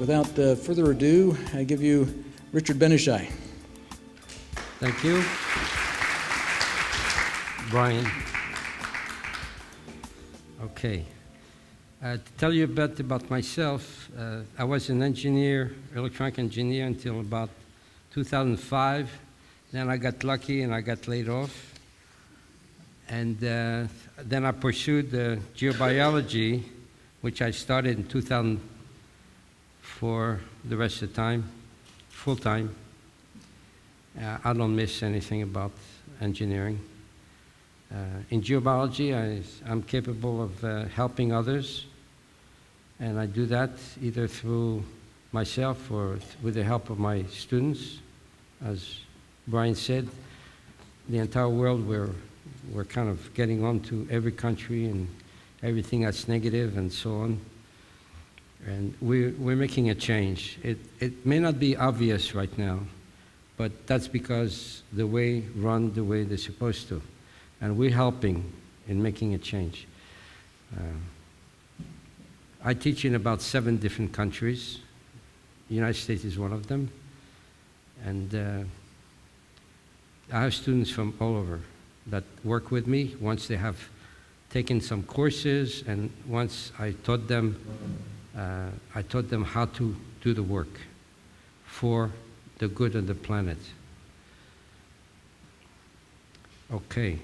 without further ado, I give you Richard Benishai. Thank you, Brian. Okay. To tell you a bit about myself, I was an engineer, electronic engineer, until about 2005. Then I got lucky and I got laid off. And then I pursued geobiology, which I started in 2000 for the rest of the time, full time. I don't miss anything about engineering. In geobiology, I'm capable of helping others, and I do that either through myself or with the help of my students. As Brian said, the entire world, we're kind of getting on to every country and everything that's negative and so on. And we're making a change. It may not be obvious right now, but that's because the way run the way they're supposed to. And we're helping in making a change. I teach in about 7 different countries. The United States is one of them. And I have students from all over that work with me once they have taken some courses, and once I taught them how to do the work for the good of the planet. Okay.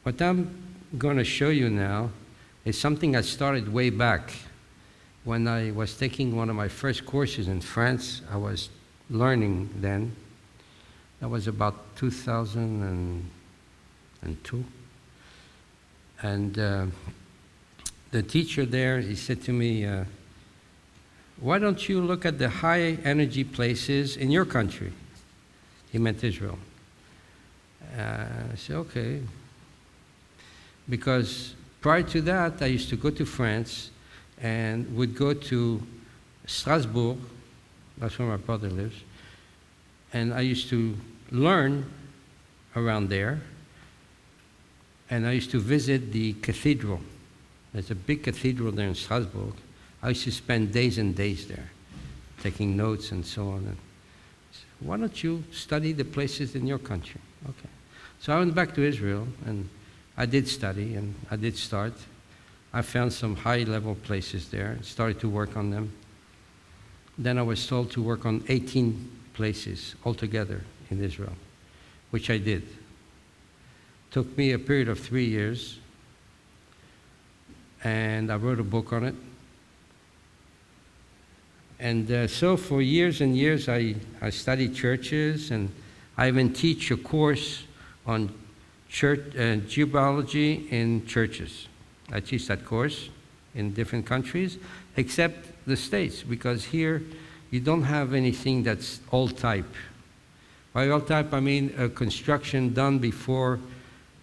What I'm going to show you now is something I started way back when I was taking one of my first courses in France. I was learning then. That was about 2002. And the teacher there, he said to me, why don't you look at the high energy places in your country? He meant Israel. I said, okay. Because prior to that, I used to go to France and would go to Strasbourg, that's where my brother lives, and I used to learn around there, and I used to visit the cathedral. There's a big cathedral there in Strasbourg. I used to spend days and days there, taking notes and so on. And why don't you study the places in your country? Okay. So I went back to Israel, and I did study, and I did start. I found some high-level places there and started to work on them. Then I was told to work on 18 places altogether in Israel, which I did. Took me a period of 3 years, and I wrote a book on it. And so for years and years, I studied churches, and I even teach a course on church geobiology in churches. I teach that course in different countries, except the States, because here you don't have anything that's old type. By old type, I mean a construction done before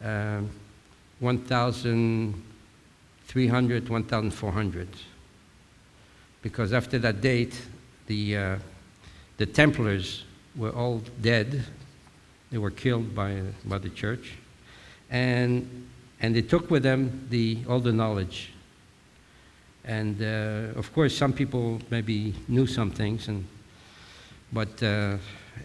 1,300, 1,400. Because after that date, the Templars were all dead. They were killed by the church. And they took with them all the knowledge. And of course, some people maybe knew some things, but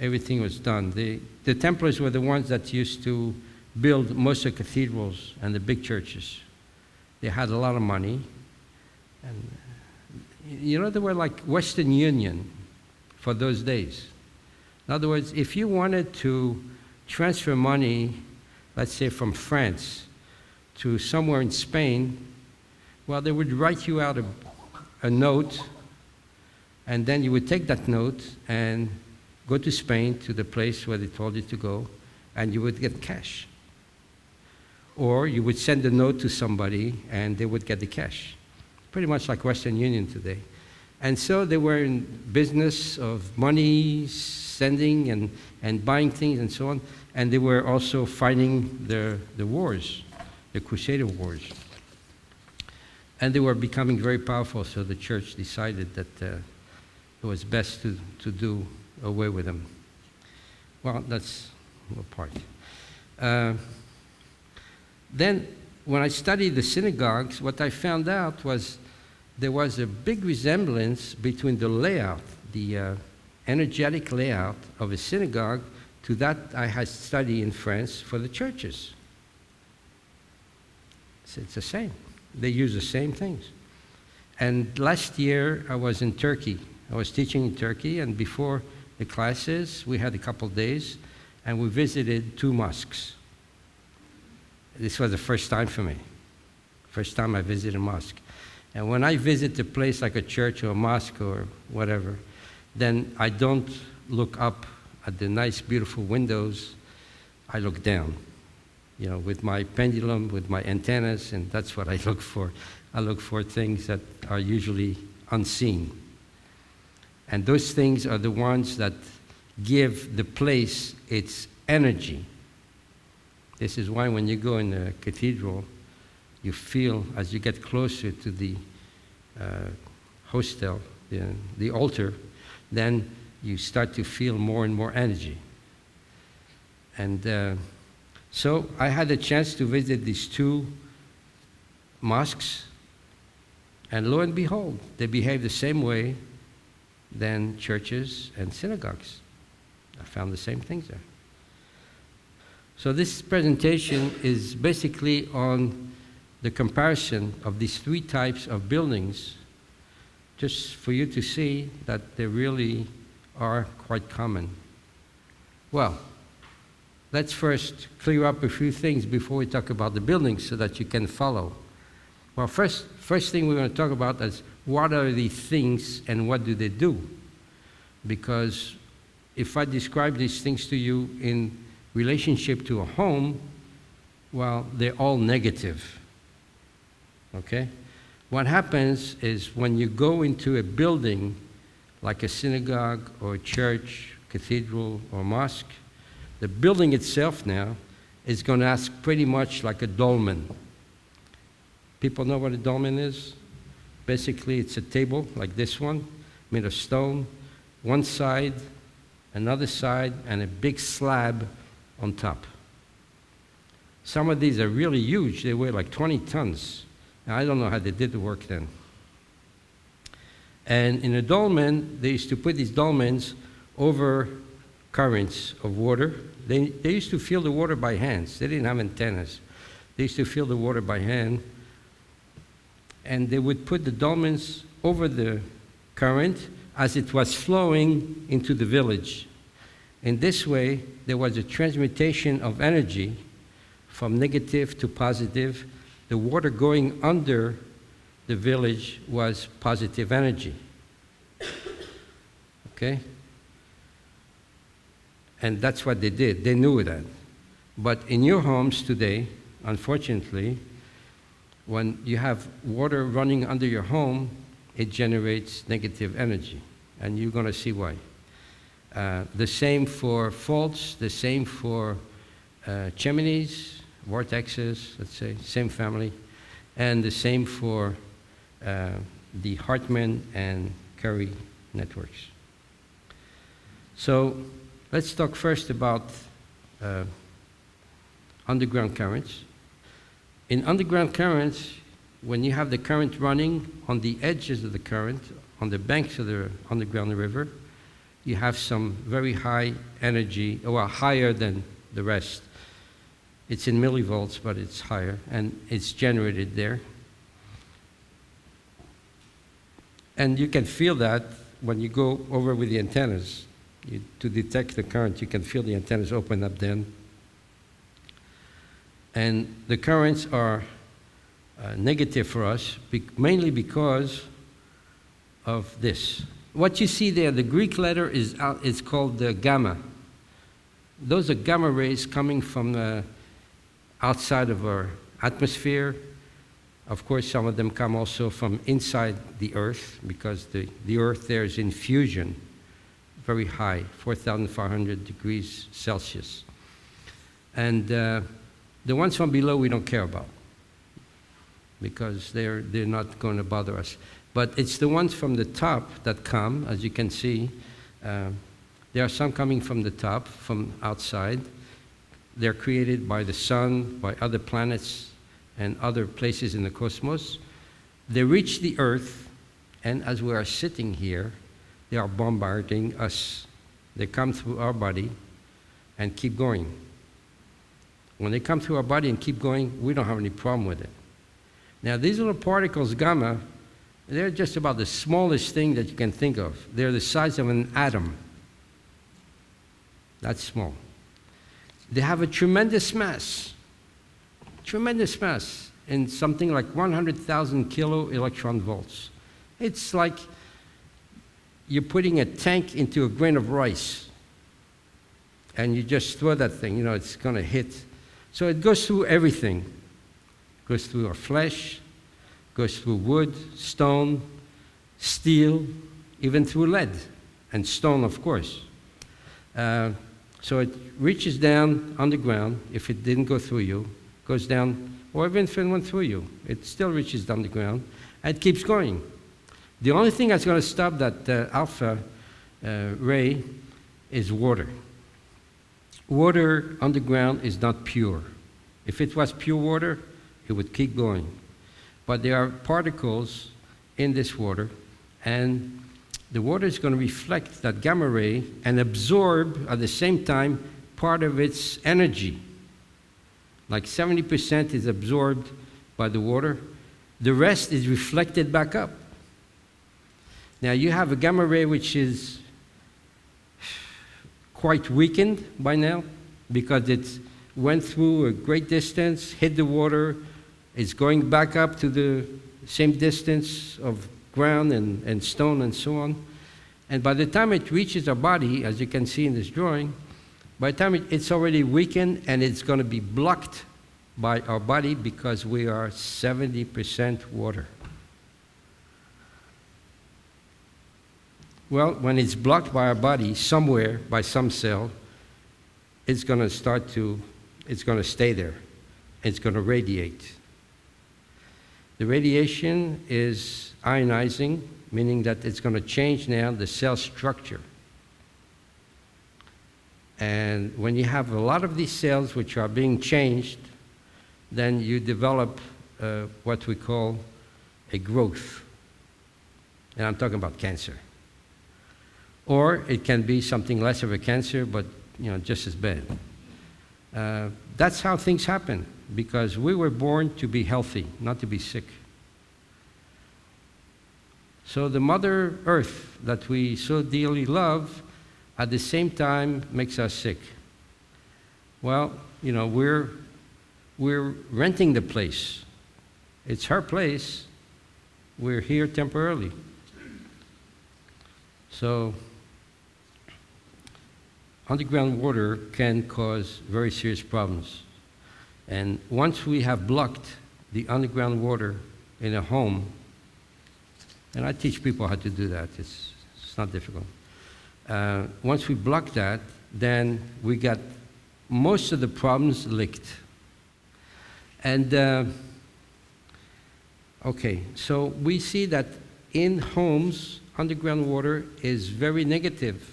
everything was done. The Templars were the ones that used to build most of the cathedrals and the big churches. They had a lot of money. And they were like Western Union for those days. In other words, if you wanted to transfer money, let's say from France to somewhere in Spain, well, they would write you out a note, and then you would take that note and go to Spain, to the place where they told you to go, and you would get cash. Or you would send a note to somebody, and they would get the cash. Pretty much like Western Union today. And so they were in business of money, sending and buying things and so on, and they were also fighting the wars, the Crusader Wars. And they were becoming very powerful, so the church decided that it was best to do away with them. Well, that's a part. Then when I studied the synagogues, what I found out was there was a big resemblance between the layout, the energetic layout of a synagogue, to that I had studied in France for the churches. So it's the same. They use the same things. And last year I was in Turkey. I was teaching in Turkey, and before the classes, we had a couple days, and we visited 2 mosques. This was the first time for me. First time I visited a mosque. And when I visit a place like a church or a mosque or whatever, then I don't look up at the nice, beautiful windows. I look down, with my pendulum, with my antennas, and that's what I look for. I look for things that are usually unseen. And those things are the ones that give the place its energy. This is why when you go in a cathedral, you feel, as you get closer to the hostel, the altar, then you start to feel more and more energy. And so I had a chance to visit these 2 mosques, and lo and behold, they behave the same way than churches and synagogues. I found the same things there. So this presentation is basically on the comparison of these 3 types of buildings, just for you to see that they really are quite common. Well, let's first clear up a few things before we talk about the buildings so that you can follow. Well, first thing we're going to talk about is what are these things and what do they do? Because if I describe these things to you in relationship to a home, well, they're all negative. Okay? What happens is when you go into a building like a synagogue or a church, cathedral or mosque, the building itself now is going to act pretty much like a dolmen. People know what a dolmen is? Basically, it's a table like this one, made of stone, one side, another side, and a big slab on top. Some of these are really huge. They weigh like 20 tons. Now, I don't know how they did the work then. And in a dolmen, they used to put these dolmens over currents of water. They used to feel the water by hands. They didn't have antennas. They used to feel the water by hand. And they would put the dolmens over the current as it was flowing into the village. In this way, there was a transmutation of energy from negative to positive. The water going under the village was positive energy. Okay? And that's what they did. They knew that. But in your homes today, unfortunately, when you have water running under your home, it generates negative energy. And you're going to see why. The same for faults, the same for chimneys, vortexes, let's say, same family, and the same for the Hartman and Curry networks. So let's talk first about underground currents. In underground currents, when you have the current running on the edges of the current, on the banks of the underground river, you have some very high energy, well, higher than the rest. It's in millivolts, but it's higher, and it's generated there. And you can feel that when you go over with the antennas. To detect the current, you can feel the antennas open up then. And the currents are negative for us, mainly because of this. What you see there, the Greek letter is called gamma. Those are gamma rays coming from outside of our atmosphere. Of course, some of them come also from inside the Earth, because the Earth there is in fusion, very high, 4,500 degrees Celsius. And the ones from below we don't care about, because they're not going to bother us. But it's the ones from the top that come, as you can see. There are some coming from the top, from outside. They're created by the sun, by other planets, and other places in the cosmos. They reach the Earth, and as we are sitting here, they are bombarding us. They come through our body and keep going. When they come through our body and keep going, we don't have any problem with it. Now, these little particles, gamma, they're just about the smallest thing that you can think of. They're the size of an atom. That's small. They have a tremendous mass in something like 100,000 kilo electron volts. It's like you're putting a tank into a grain of rice, and you just throw that thing, it's going to hit. So it goes through everything. It goes through our flesh, goes through wood, stone, steel, even through lead, and stone, of course. So it reaches down underground. If it didn't go through you, goes down, or even if it went through you, it still reaches down the ground, and it keeps going. The only thing that's going to stop that alpha ray is water. Water underground is not pure. If it was pure water, it would keep going. But there are particles in this water, and the water is going to reflect that gamma ray and absorb at the same time part of its energy. Like 70% is absorbed by the water. The rest is reflected back up. Now you have a gamma ray which is quite weakened by now because it went through a great distance, hit the water, it's going back up to the same distance of ground and stone and so on. And by the time it reaches our body, as you can see in this drawing, by the time it's already weakened and it's going to be blocked by our body because we are 70% water. Well, when it's blocked by our body somewhere, by some cell, it's going to stay there. It's going to radiate. The radiation is ionizing, meaning that it's going to change now the cell structure. And when you have a lot of these cells which are being changed, then you develop what we call a growth. And I'm talking about cancer. Or it can be something less of a cancer, but just as bad. That's how things happen, because we were born to be healthy, not to be sick. So the Mother Earth that we so dearly love, at the same time makes us sick. Well, we're renting the place. It's her place. We're here temporarily. So underground water can cause very serious problems. And once we have blocked the underground water in a home, and I teach people how to do that, it's not difficult. Once we block that, then we got most of the problems licked. And, okay, so we see that in homes, underground water is very negative.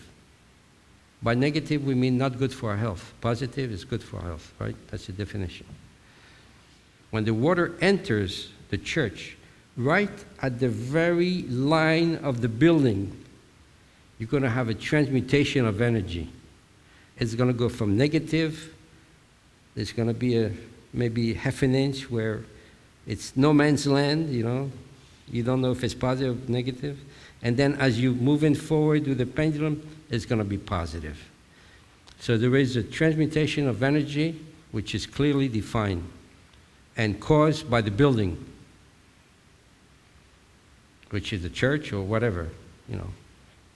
By negative, we mean not good for our health. Positive is good for our health, right? That's the definition. When the water enters the church, right at the very line of the building, you're going to have a transmutation of energy. It's going to go from negative, there's going to be maybe half an inch where it's no man's land, You don't know if it's positive or negative. And then as you move in forward with the pendulum, it's going to be positive. So there is a transmutation of energy which is clearly defined and caused by the building, which is the church or whatever,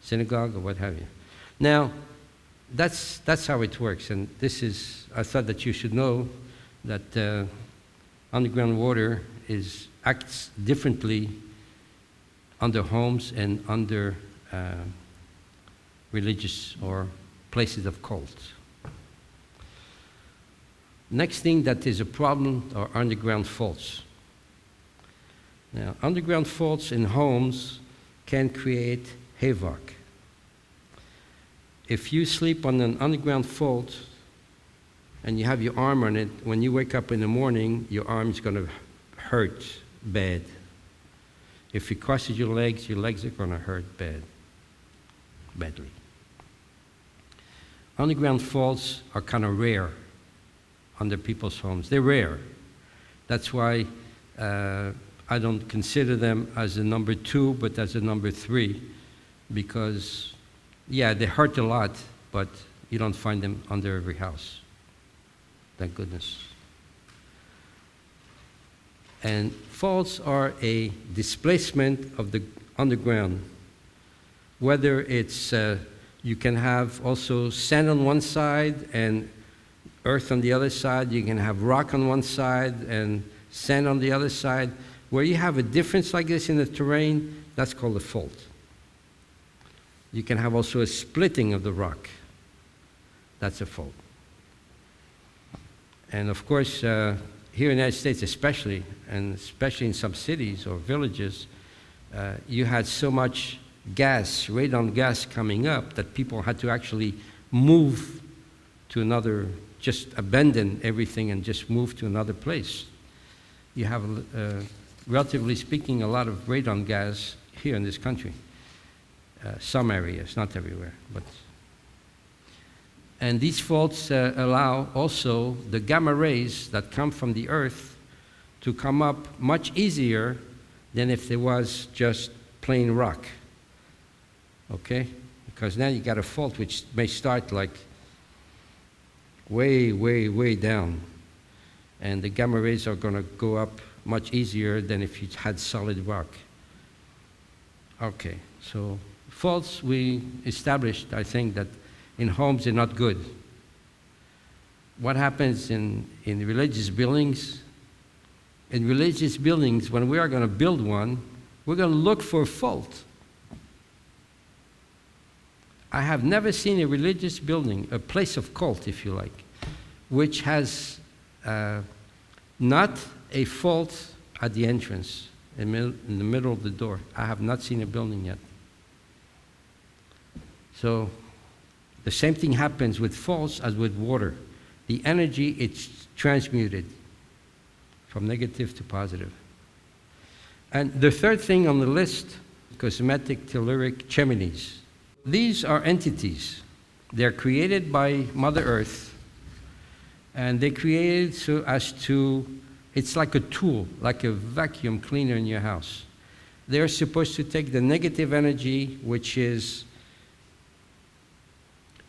synagogue or what have you. Now, that's how it works. And I thought that you should know that underground water acts differently under homes and under religious or places of cults. Next thing that is a problem are underground faults. Now, underground faults in homes can create havoc. If you sleep on an underground fault, and you have your arm on it, when you wake up in the morning, your arm's going to hurt bad. If it crosses your legs are going to hurt badly. Underground faults are kind of rare under people's homes. They're rare. That's why I don't consider them as a number 2, but as a number 3, because, yeah, they hurt a lot, but you don't find them under every house. Thank goodness. And faults are a displacement of the underground. Whether it's, you can have also sand on one side and earth on the other side. You can have rock on one side and sand on the other side. Where you have a difference like this in the terrain, that's called a fault. You can have also a splitting of the rock. That's a fault. And of course, here in the United States especially, and especially in some cities or villages, you had so much gas, radon gas coming up, that people had to actually move to another, just abandon everything and just move to another place. You have, relatively speaking, a lot of radon gas here in this country. Some areas, not everywhere. And these faults allow also the gamma rays that come from the Earth to come up much easier than if there was just plain rock. Okay? Because now you got a fault which may start like way, way, way down. And the gamma rays are going to go up much easier than if you had solid rock. Okay, so faults we established, I think, that in homes they're not good. What happens in religious buildings? In religious buildings, when we are going to build one, we're going to look for a fault. I have never seen a religious building, a place of cult, if you like, which has not a fault at the entrance, in the middle of the door. I have not seen a building yet. So the same thing happens with faults as with water. The energy, it's transmuted from negative to positive. And the third thing on the list, cosmetic telluric chimneys. These are entities. They're created by Mother Earth, and they're created so as to, it's like a tool, like a vacuum cleaner in your house. They're supposed to take the negative energy, which is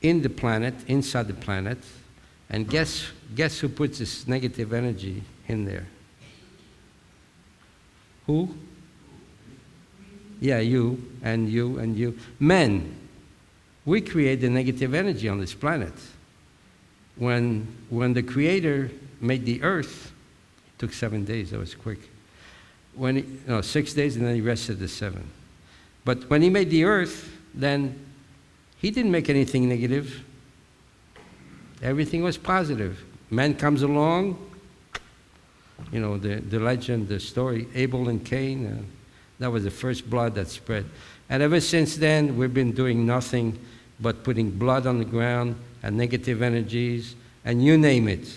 in the planet, inside the planet, and guess who puts this negative energy in there? Who? Yeah, you, and you, and you. Men. We create the negative energy on this planet. When the Creator made the earth, it took 7 days, that was quick. 6 days, and then he rested the 7. But when he made the earth, then he didn't make anything negative. Everything was positive. Man comes along, the legend, the story, Abel and Cain, that was the first blood that spread. And ever since then, we've been doing nothing but putting blood on the ground and negative energies, and you name it,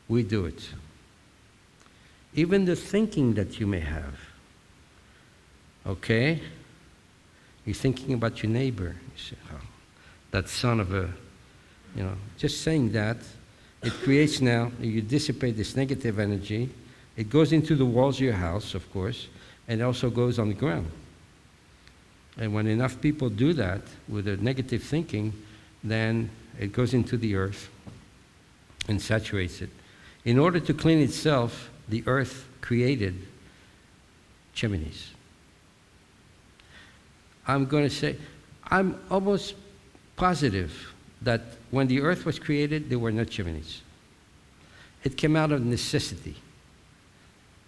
we do it. Even the thinking that you may have, okay? You're thinking about your neighbor. You say, oh, that son of a, just saying that, it creates now, you dissipate this negative energy, it goes into the walls of your house, of course, and it also goes on the ground. And when enough people do that with a negative thinking, then it goes into the earth and saturates it. In order to clean itself, the earth created chimneys. I'm going to say, I'm almost positive that when the earth was created, there were no chimneys. It came out of necessity.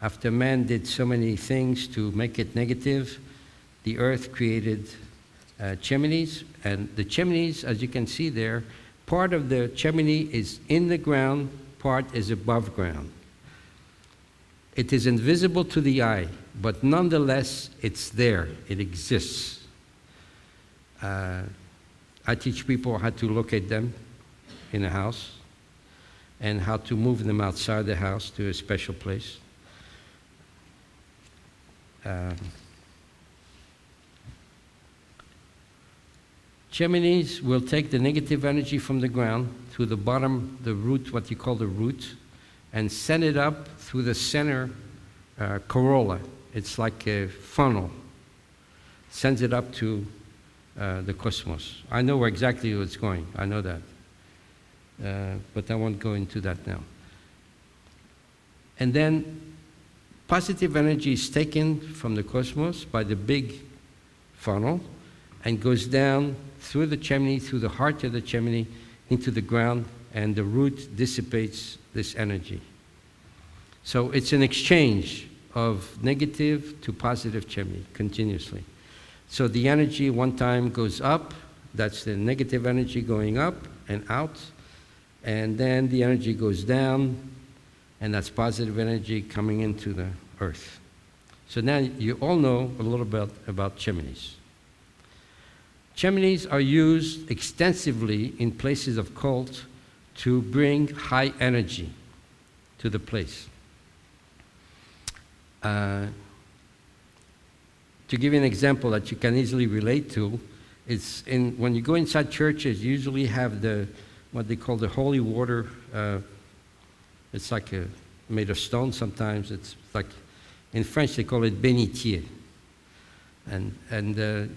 After man did so many things to make it negative, the earth created chimneys, and the chimneys, as you can see there, part of the chimney is in the ground, part is above ground. It is invisible to the eye, but nonetheless, it's there, it exists. I teach people how to locate them in a house. and how to move them outside the house to a special place. Chimneys will take the negative energy from the ground to the bottom, the root, what you call the root, and send it up through the center corolla. It's like a funnel. Sends it up to the cosmos. I know where exactly it's going. I know that. But I won't go into that now. And then positive energy is taken from the cosmos by the big funnel and goes down through the chimney, through the heart of the chimney, into the ground, and the root dissipates this energy. So it's an exchange of negative to positive chimney continuously. So the energy one time goes up, that's the negative energy going up and out, and then the energy goes down, and that's positive energy coming into the earth. So now you all know a little bit about chimneys. Chimneys are used extensively in places of cult to bring high energy to the place. To give you an example that you can easily relate to, it's when you go inside churches, you usually have what they call the holy water. It's like made of stone sometimes. It's like, in French they call it bénitier. And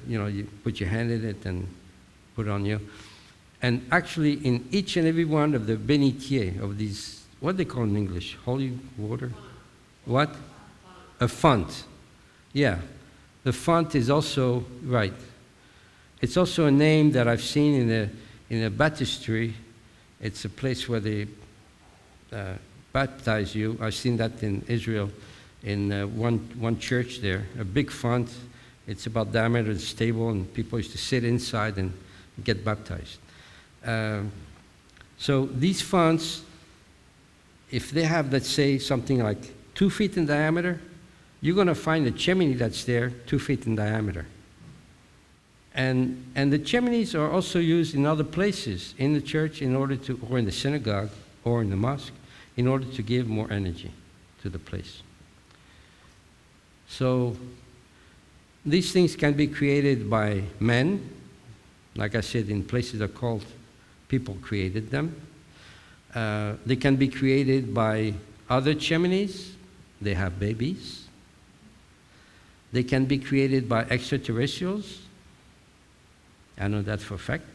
you put your hand in it and put it on you. And actually in each and every one of the bénitier, of these, what they call in English, holy water? What? A font. Yeah. The font is also, right. It's also a name that I've seen in a baptistry. It's a place where they baptize you. I've seen that in Israel, in one church there, a big font. It's about diameter, it's stable, and people used to sit inside and get baptized. So these fonts, if they have, let's say, something like 2 feet in diameter, you're going to find a chimney that's there 2 feet in diameter. And the chimneys are also used in other places, in the church in order to, or in the synagogue, or in the mosque, in order to give more energy to the place. So these things can be created by men. Like I said, in places of cult, people created them. They can be created by other chimneys. They have babies. They can be created by extraterrestrials. I know that for a fact.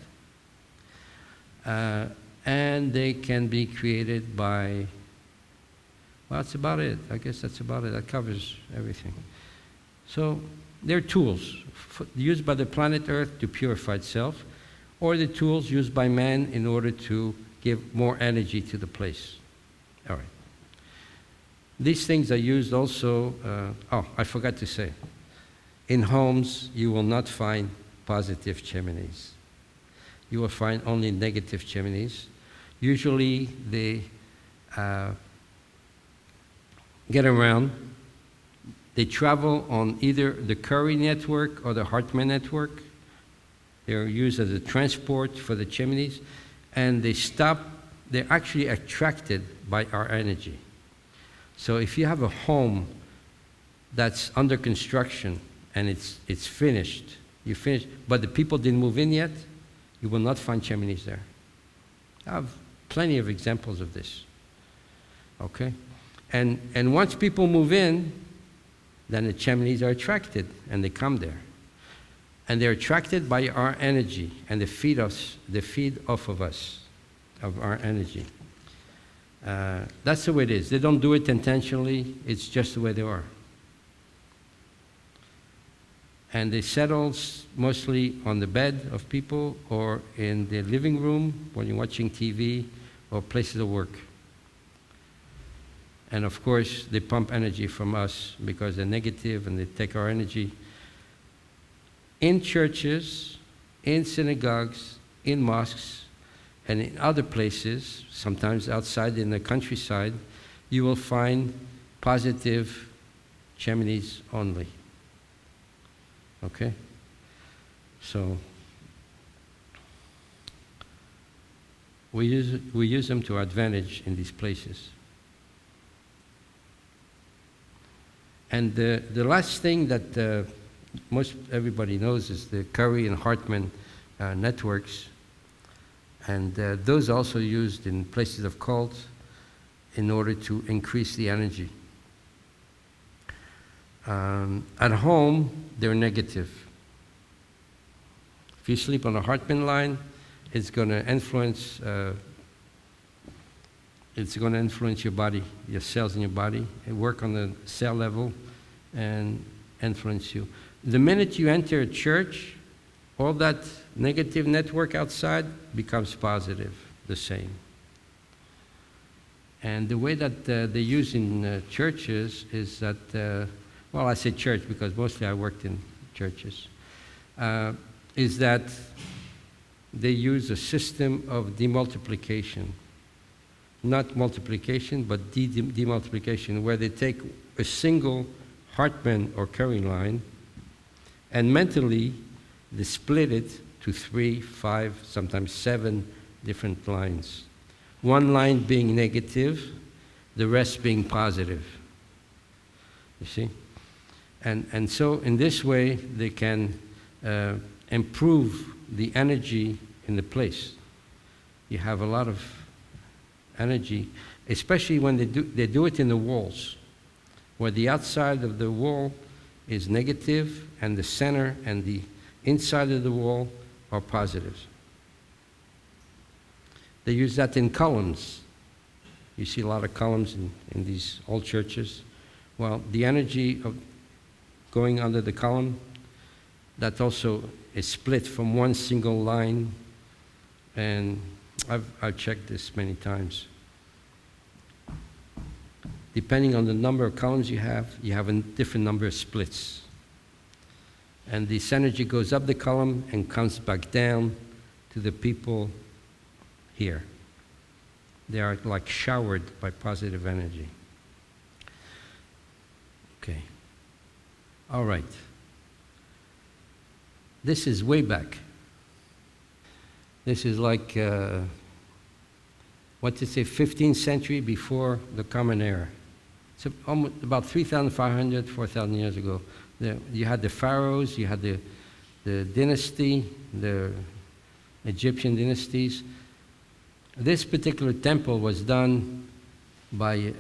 And they can be created by, well, that's about it. I guess that's about it. That covers everything. So they're tools used by the planet Earth to purify itself, or the tools used by man in order to give more energy to the place. All right. These things are used also, I forgot to say, in homes you will not find positive chimneys. You will find only negative chimneys. Usually they get around. They travel on either the Curry network or the Hartman network. They're used as a transport for the chimneys, and they're actually attracted by our energy. So if you have a home that's under construction and it's finished, but the people didn't move in yet, you will not find chimneys there. I have plenty of examples of this. Okay? And once people move in, then the chimneys are attracted and they come there. And they're attracted by our energy, and they feed off of us, of our energy. That's the way it is. They don't do it intentionally, it's just the way they are. And they settle mostly on the bed of people or in the living room when you're watching TV or places of work. And of course, they pump energy from us because they're negative and they take our energy. In churches, in synagogues, in mosques, and in other places, sometimes outside in the countryside, you will find positive chimneys only. Okay? So, We use them to our advantage in these places. And the last thing that most everybody knows is the Curry and Hartman networks. And those are also used in places of cults in order to increase the energy. At home, they're negative. If you sleep on a Hartman line, it's going to influence your body, your cells in your body. It work on the cell level and influence you. The minute you enter a church, all that negative network outside becomes positive, the same. And the way that they use in churches is that, well, I say church because mostly I worked in churches, is that they use a system of demultiplication. Not multiplication, but demultiplication, where they take a single Hartman or Curry line and mentally they split it to 3, 5, sometimes 7 different lines. One line being negative, the rest being positive. You see? And so in this way, they can improve the energy in the place. You have a lot of energy, especially when they do it in the walls, where the outside of the wall is negative and the center and the inside of the wall are positives. They use that in columns. You see a lot of columns in these old churches. Well, the energy of going under the column, that also is split from one single line, and I've checked this many times. Depending on the number of columns you have a different number of splits. And this energy goes up the column and comes back down to the people here. They are like showered by positive energy. Okay. All right. This is way back. This is like, what to say, 15th century before the Common Era. So almost about 3,500, 4,000 years ago. You had the pharaohs, you had the dynasty, the Egyptian dynasties. This particular temple was done by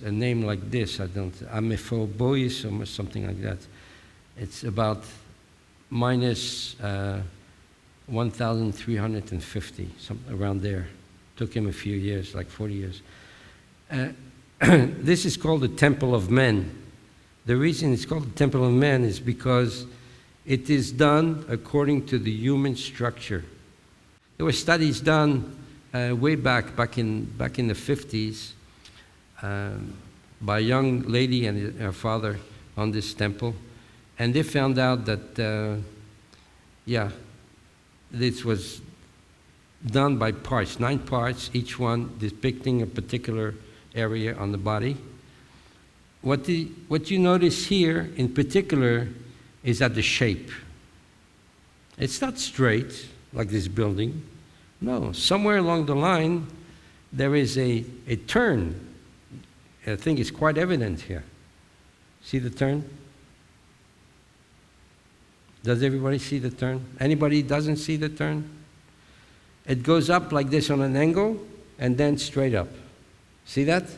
a name like this, Amephobois or something like that. It's about minus 1,350, something around there. Took him a few years, like 40 years. This is called the Temple of Men. The reason it's called the Temple of Men is because it is done according to the human structure. There were studies done way back in the 50s by a young lady and her father on this temple, and they found out that this was done by parts, 9 parts, each one depicting a particular area on the body. What you notice here in particular is that the shape. It's not straight like this building. No, somewhere along the line there is a turn. I think it's quite evident here. See the turn? Does everybody see the turn? Anybody doesn't see the turn? It goes up like this on an angle and then straight up. See that?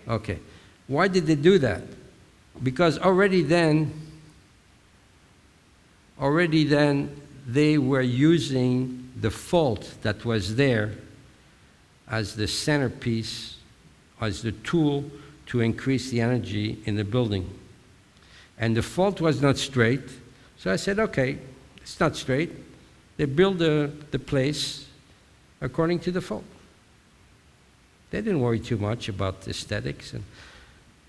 Okay. Why did they do that? Because already then they were using the fault that was there as the centerpiece, as the tool to increase the energy in the building. And the fault was not straight, so I said, okay, it's not straight. They build the place according to the fault. They didn't worry too much about aesthetics,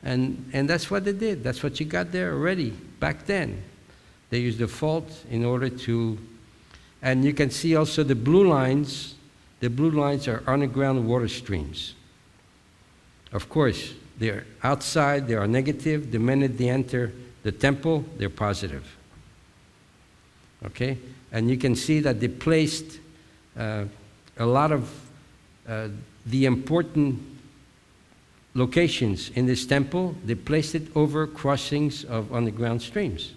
and that's what they did. That's what you got there already back then. They used the fault in order to, and you can see also the blue lines. The blue lines are underground water streams. Of course, they're outside, they are negative. The minute they enter the temple, they're positive. Okay? And you can see that they placed a lot of the important locations in this temple, they placed it over crossings of underground streams,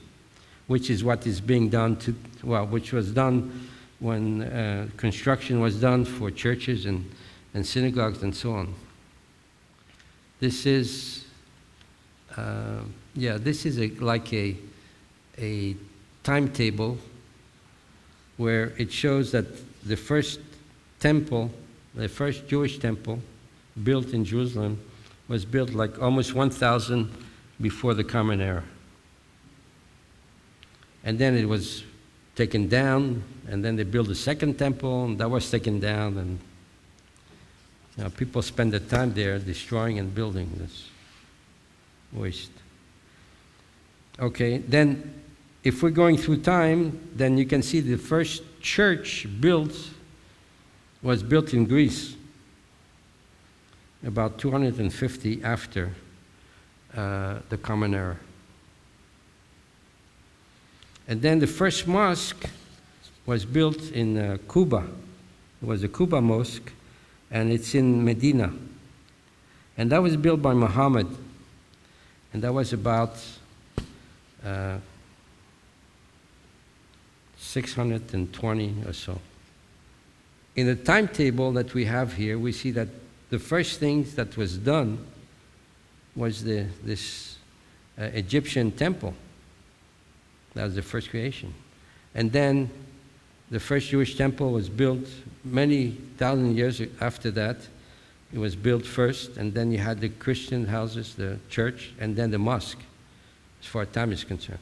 which is what is being done which was done when construction was done for churches and synagogues and so on. This is, this is like a timetable where it shows that the first temple, the first Jewish temple built in Jerusalem, was built like almost 1,000 before the Common Era. And then it was taken down, and then they built a second temple, and that was taken down, and people spend the time there destroying and building this waste. Okay, then if we're going through time, then you can see the first church was built in Greece about 250 after the Common Era. And then the first mosque was built in Cuba. It was the Cuba Mosque, and it's in Medina. And that was built by Muhammad, and that was about 620 or so. In the timetable that we have here, we see that the first thing that was done was this Egyptian temple. That was the first creation. And then the first Jewish temple was built many thousand years after that. It was built first, and then you had the Christian houses, the church, and then the mosque, as far as time is concerned.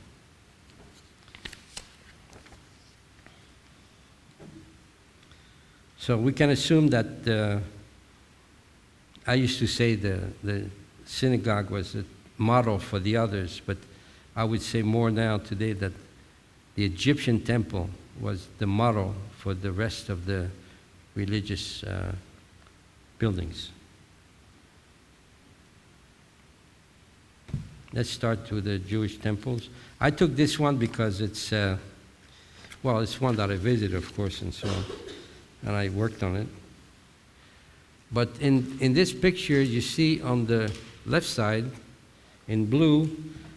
So we can assume that I used to say the synagogue was a model for the others, but I would say more now today that the Egyptian temple was the model for the rest of the religious buildings. Let's start with the Jewish temples. I took this one because it's one that I visited, of course, and so on, and I worked on it. But in this picture, you see on the left side, in blue,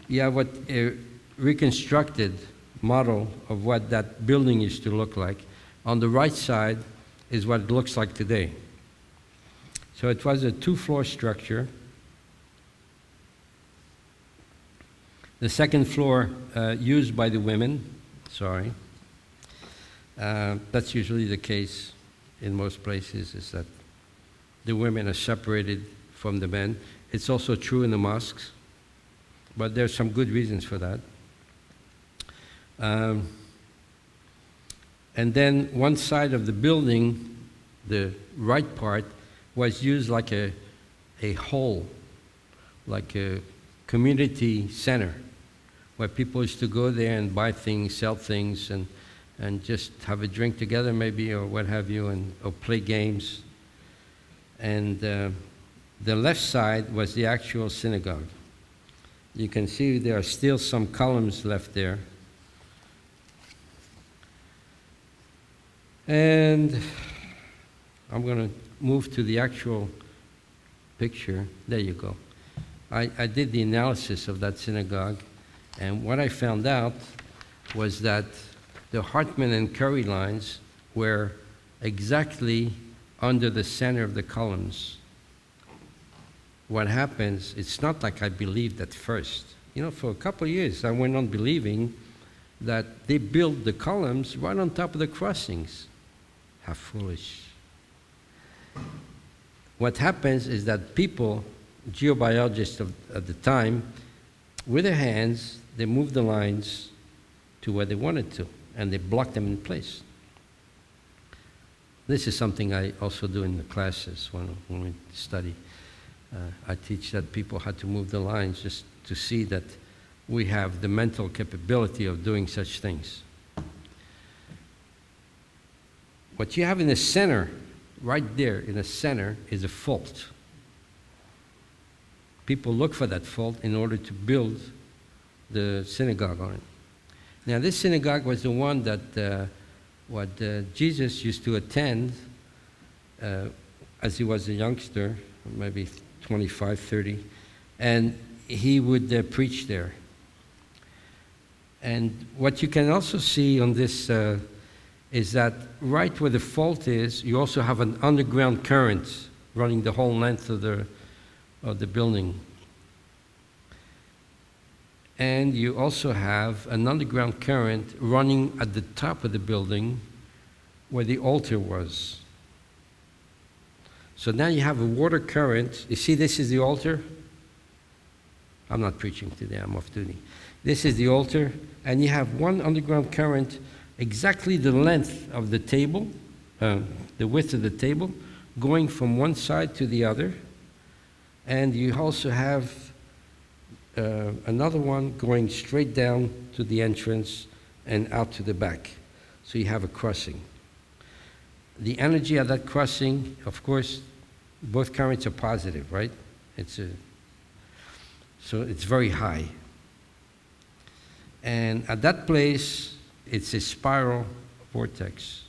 you have what a reconstructed model of what that building used to look like. On the right side is what it looks like today. So it was a 2-floor structure. The second floor used by the women, that's usually the case in most places, is that the women are separated from the men. It's also true in the mosques, but there's some good reasons for that. And then one side of the building, the right part, was used like a hall, like a community center, where people used to go there and buy things, sell things, and just have a drink together maybe, or what have you, or play games. And the left side was the actual synagogue. You can see there are still some columns left there. And I'm going to move to the actual picture. There you go. I did the analysis of that synagogue, and what I found out was that the Hartman and Curry lines were exactly under the center of the columns. What happens, it's not like I believed at first. For a couple of years, I went on believing that they built the columns right on top of the crossings. How foolish. What happens is that people, geobiologists at the time, with their hands, they moved the lines to where they wanted to, and they blocked them in place. This is something I also do in the classes when we study. I teach that people had to move the lines just to see that we have the mental capability of doing such things. What you have in the center, right there in the center, is a fault. People look for that fault in order to build the synagogue on it. Now, this synagogue was the one that Jesus used to attend as he was a youngster, maybe 25, 30, and he would preach there. And what you can also see on this is that right where the fault is, you also have an underground current running the whole length of the building. And you also have an underground current running at the top of the building where the altar was. So now you have a water current. You see, this is the altar. I'm not preaching today, I'm off duty. This is the altar, and you have one underground current exactly the length of the table, the width of the table, going from one side to the other. And you also have another one going straight down to the entrance and out to the back. So you have a crossing. The energy of that crossing, of course, both currents are positive, right? So it's very high. And at that place, it's a spiral vortex.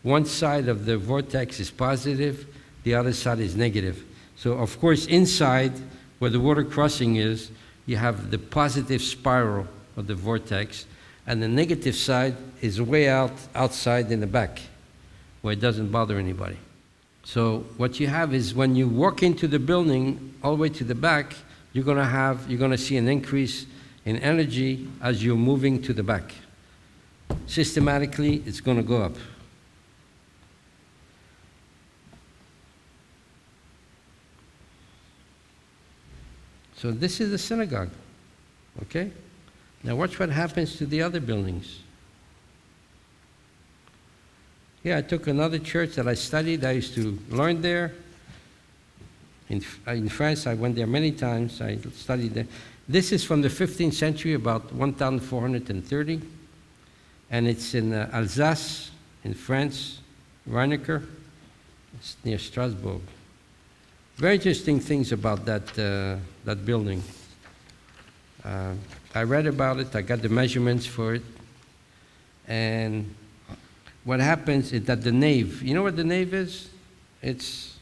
One side of the vortex is positive, the other side is negative. So of course, inside, where the water crossing is, you have the positive spiral of the vortex, and the negative side is way outside in the back, where it doesn't bother anybody. So what you have is when you walk into the building all the way to the back, you're going to see an increase in energy as you're moving to the back. Systematically, it's going to go up. So this is the synagogue, okay? Now watch what happens to the other buildings. Yeah, I took another church that I studied. I used to learn there. In France, I went there many times. I studied there. This is from the 15th century, about 1430. And it's in Alsace, in France, Rheinecker. It's near Strasbourg. Very interesting things about that building. I read about it. I got the measurements for it. And what happens is that the nave, you know what the nave is? It's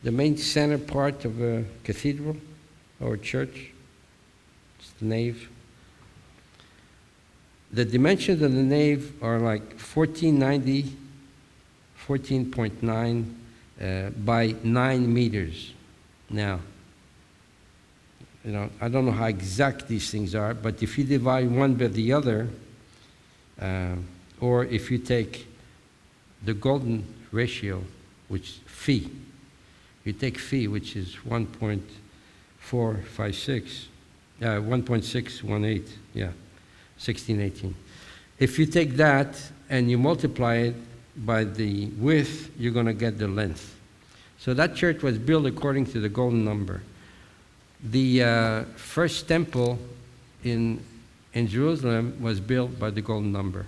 the main center part of a cathedral or a church. It's the nave. The dimensions of the nave are like 1490, 14.9 by 9 meters. Now, I don't know how exact these things are, but if you divide one by the other, or if you take the golden ratio, which phi, you take phi, which is 1.456, 1.618, 1618. If you take that and you multiply it by the width, you're going to get the length. So that church was built according to the golden number. The first temple in Jerusalem was built by the golden number.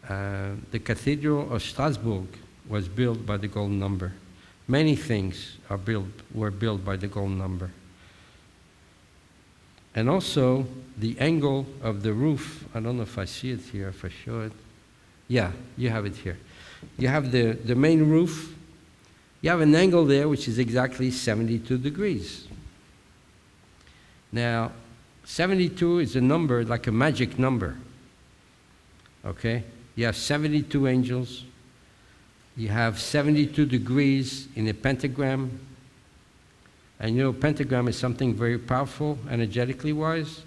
The Cathedral of Strasbourg was built by the golden number. Many things were built by the golden number. And also, the angle of the roof, I don't know if I see it here, if I show it. Yeah, you have it here. You have the main roof. You have an angle there which is exactly 72 degrees. Now, 72 is a number, like a magic number. Okay? You have 72 angels. You have 72 degrees in a pentagram. And pentagram is something very powerful, energetically wise.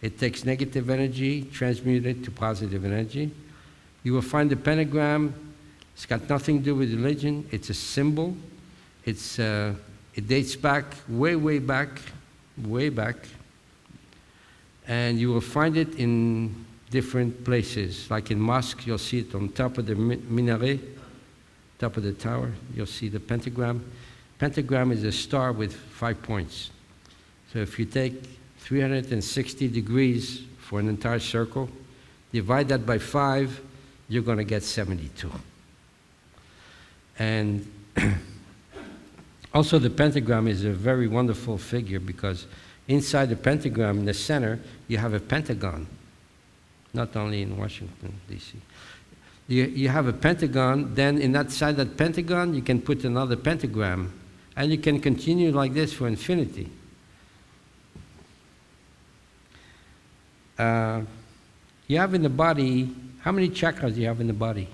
It takes negative energy, transmute it to positive energy. You will find the pentagram, it's got nothing to do with religion. It's a symbol. It dates back, way back. And you will find it in different places. Like in mosque, you'll see it on top of the minaret, top of the tower. You'll see the pentagram. Pentagram is a star with 5 points. So if you take 360 degrees for an entire circle, divide that by 5, you're going to get 72. And also the pentagram is a very wonderful figure because inside the pentagram, in the center, you have a pentagon, not only in Washington, D.C. You have a pentagon, then in that side of that pentagon, you can put another pentagram, and you can continue like this for infinity. You have in the body, how many chakras do you have in the body?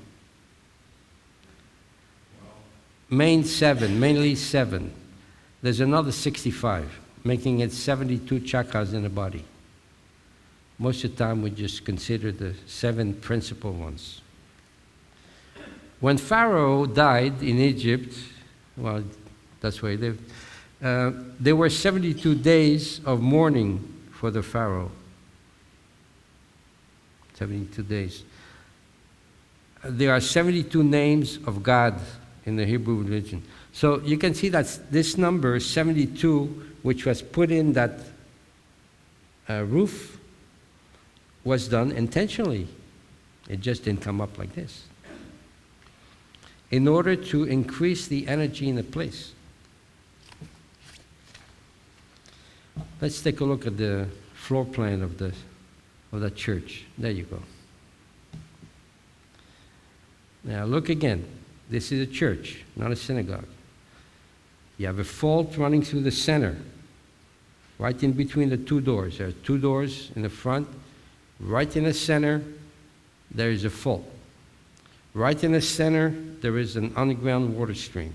Mainly 7. There's another 65, making it 72 chakras in the body. Most of the time, we just consider the 7 principal ones. When Pharaoh died in Egypt, well, that's where he lived, there were 72 days of mourning for the Pharaoh. 72 days. There are 72 names of God in the Hebrew religion. So you can see that this number, 72, which was put in that roof, was done intentionally. It just didn't come up like this. In order to increase the energy in the place. Let's take a look at the floor plan of the church. There you go. Now look again. This is a church, not a synagogue. You have a fault running through the center, right in between the 2 doors. There are 2 doors in the front. Right in the center, there is a fault. Right in the center, there is an underground water stream.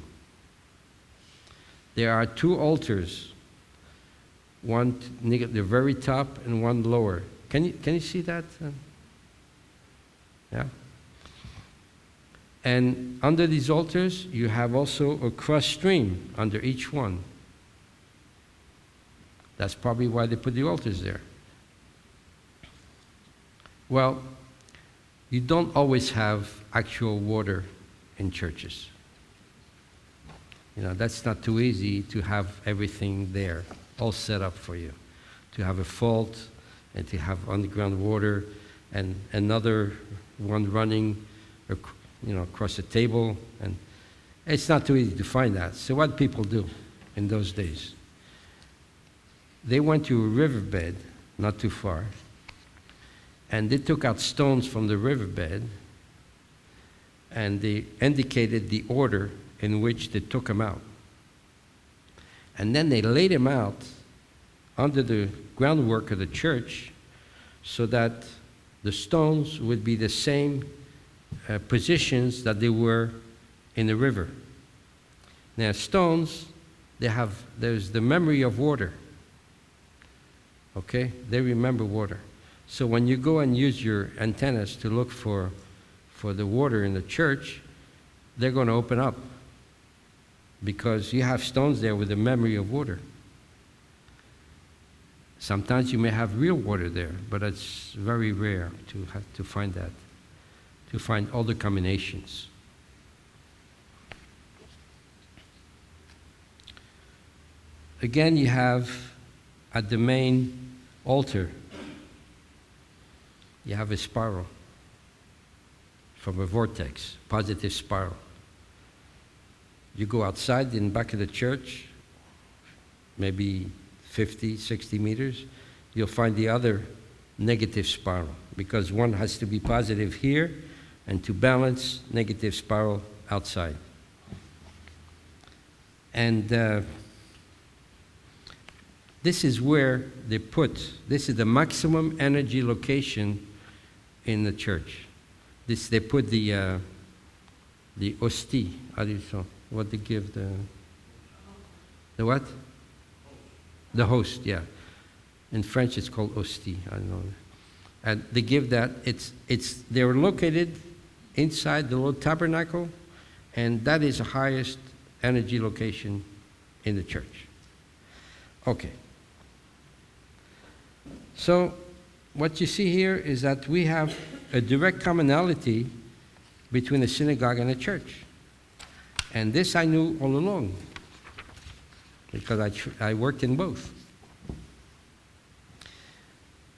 There are 2 altars, one near the very top and one lower. Can you see that? Yeah. And under these altars, you have also a cross stream under each one. That's probably why they put the altars there. Well, you don't always have actual water in churches. That's not too easy to have everything there, all set up for you. To have a fault and to have underground water and another one running across the table. And it's not too easy to find that. So what people do in those days? They went to a riverbed, not too far, and they took out stones from the riverbed, and they indicated the order in which they took them out. And then they laid them out under the groundwork of the church so that the stones would be the same positions that they were in the river. Now, stones, there's the memory of water. Okay? They remember water. So when you go and use your antennas to look for the water in the church, they're going to open up because you have stones there with the memory of water. Sometimes you may have real water there, but it's very rare to find that, to find all the combinations. Again, you have at the main altar, you have a spiral from a vortex, positive spiral. You go outside in the back of the church, maybe 50, 60 meters, you'll find the other negative spiral because one has to be positive here and to balance negative spiral outside. And this is where this is the maximum energy location in the church. They put the hostie, how do you say, what they give the what? The host, yeah. In French it's called hostie, I don't know. And they give that, they're located inside the little tabernacle, and that is the highest energy location in the church. Okay. So what you see here is that we have a direct commonality between a synagogue and a church. And this I knew all along because I worked in both.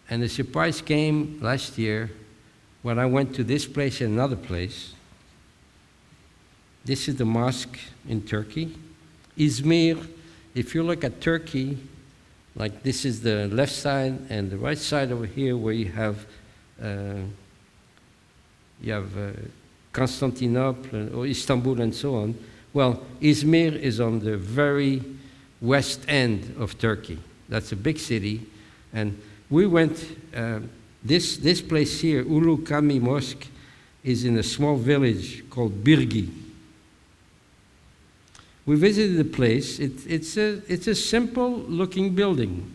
And the surprise came last year when I went to this place and another place. This is the mosque in Turkey. Izmir, if you look at Turkey, like this is the left side and the right side over here where you have Constantinople or Istanbul and so on. Well, Izmir is on the very west end of Turkey. That's a big city. And we went, this place here, Ulu Cami Mosque, is in a small village called Birgi. We visited the place. It's a simple looking building.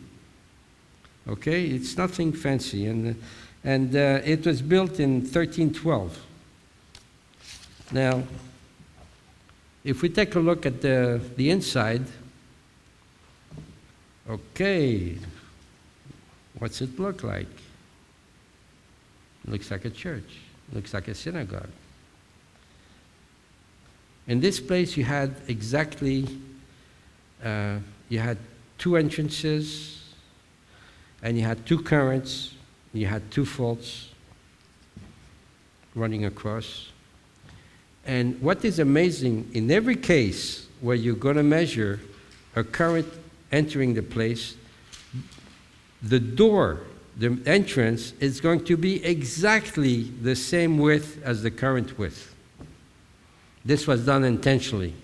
Okay, it's nothing fancy. And it was built in 1312. Now, if we take a look at the inside, okay, what's it look like? Looks like a church. Looks like a synagogue. In this place, you had exactly, you had 2 entrances, and you had 2 currents, you had 2 faults running across. And what is amazing, in every case where you're going to measure a current entering the place, the door, the entrance, is going to be exactly the same width as the current width. This was done intentionally.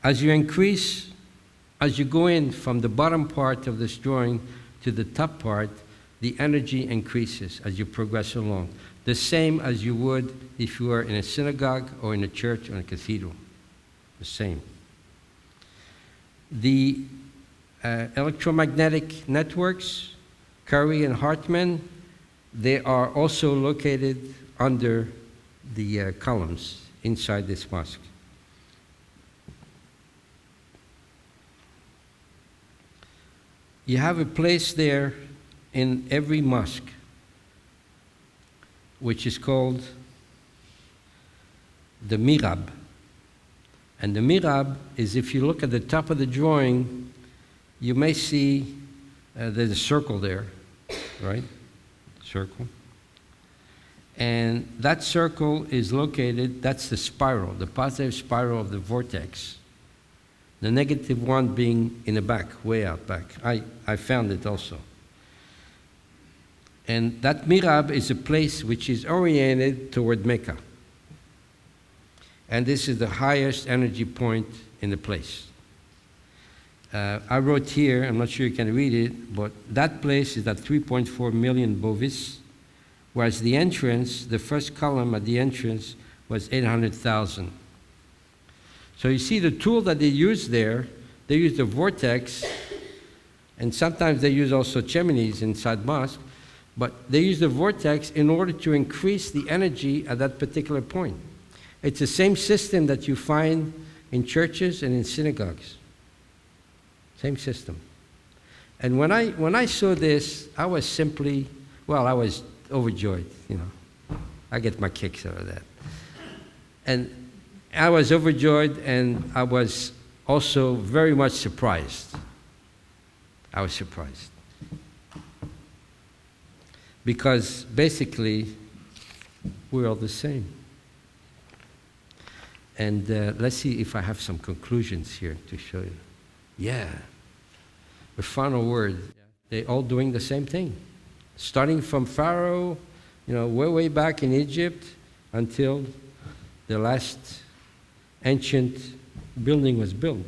As you increase, as you go in from the bottom part of this drawing to the top part, the energy increases as you progress along. The same as you would if you were in a synagogue or in a church or in a cathedral. The same. The electromagnetic networks, Curry and Hartman, they are also located under the columns inside this mosque. You have a place there in every mosque which is called the mihrab. And the mihrab is, if you look at the top of the drawing, you may see there's a circle there, right? Circle. And that circle is located, that's the spiral, the positive spiral of the vortex. The negative one being in the back, way out back. I found it also. And that mihrab is a place which is oriented toward Mecca. And this is the highest energy point in the place. I wrote here, I'm not sure you can read it, but that place is at 3.4 million bovis, whereas the entrance, the first column at the entrance, was 800,000. So you see the tool that they use there, they use the vortex, and sometimes they use also chimneys inside mosque, but they use the vortex in order to increase the energy at that particular point. It's the same system that you find in churches and in synagogues. Same system. And when I saw this, I was simply, I was overjoyed, you know. I get my kicks out of that. And I was overjoyed, and I was also very much surprised. I was surprised. Because basically, we're all the same. And let's see if I have some conclusions here to show you. Yeah. The final word. They're all doing the same thing. Starting from Pharaoh, way back in Egypt, until the last ancient building was built.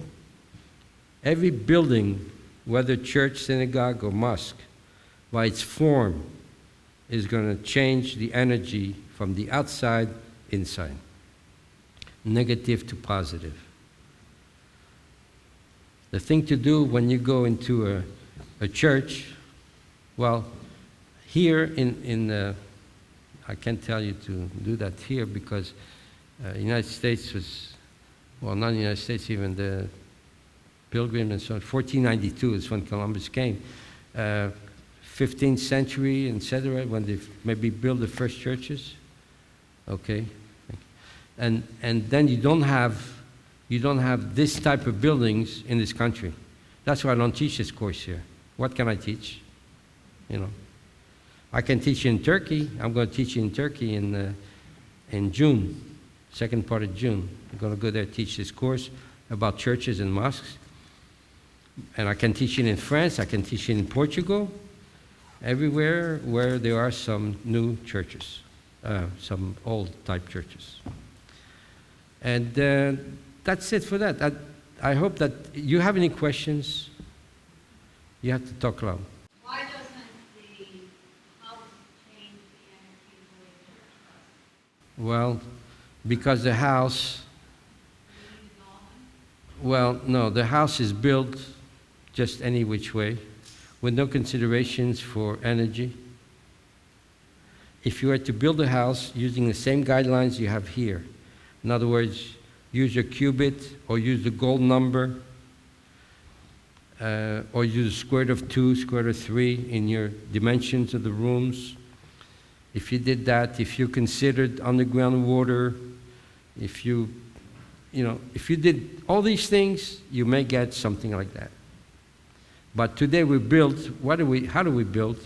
Every building, whether church, synagogue, or mosque, by its form, is going to change the energy from the outside inside. Negative to positive. The thing to do when you go into a church, here in I can't tell you to do that here because the United States was, not the United States, even the Pilgrim and so on. 1492 is when Columbus came. 15th century, etc., when they maybe built the first churches. Okay. And then you don't have this type of buildings in this country. That's why I don't teach this course here. What can I teach? I can teach in Turkey. I'm going to teach in Turkey in June, second part of June. I'm going to go there teach this course about churches and mosques. And I can teach it in France. I can teach it in Portugal. everywhere where there are some new churches, some old type churches. And that's it for that. I hope that you have any questions. You have to talk loud. Why doesn't the house change the energy the way the church does? Well, because the house, Do you use all of them? well, no, the house is built just any which way, with no considerations for energy. If you were to build a house using the same guidelines you have here, in other words, use your cubit or use the gold number, or use square root of 2, square root of 3 in your dimensions of the rooms. If you did that, if you considered underground water, if you did all these things, you may get something like that. But today we build, how do we build?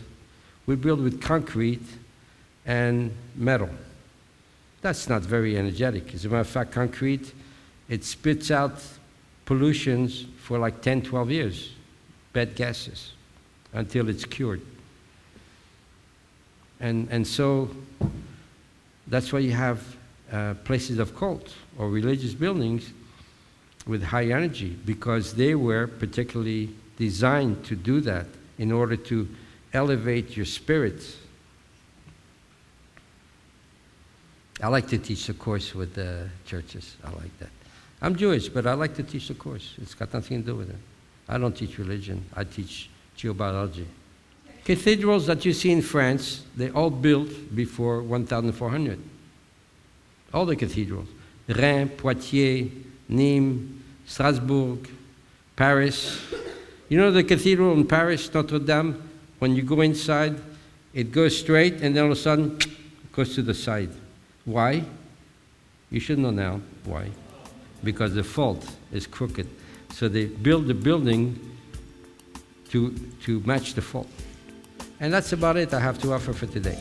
We build with concrete and metal. That's not very energetic. As a matter of fact, concrete, it spits out pollutions for like 10, 12 years, bad gases, until it's cured. And so that's why you have places of cult or religious buildings with high energy, because they were particularly designed to do that in order to elevate your spirits. I like to teach the course with the churches. I like that. I'm Jewish, but I like to teach the course. It's got nothing to do with it. I don't teach religion. I teach geobiology. Cathedrals that you see in France, they all built before 1400. All the cathedrals. Reims, Poitiers, Nîmes, Strasbourg, Paris. You know the cathedral in Paris, Notre Dame? When you go inside, it goes straight and then all of a sudden it goes to the side. Why? You should know now why. Because the fault is crooked. So they build the building to match the fault. And that's about it I have to offer for today.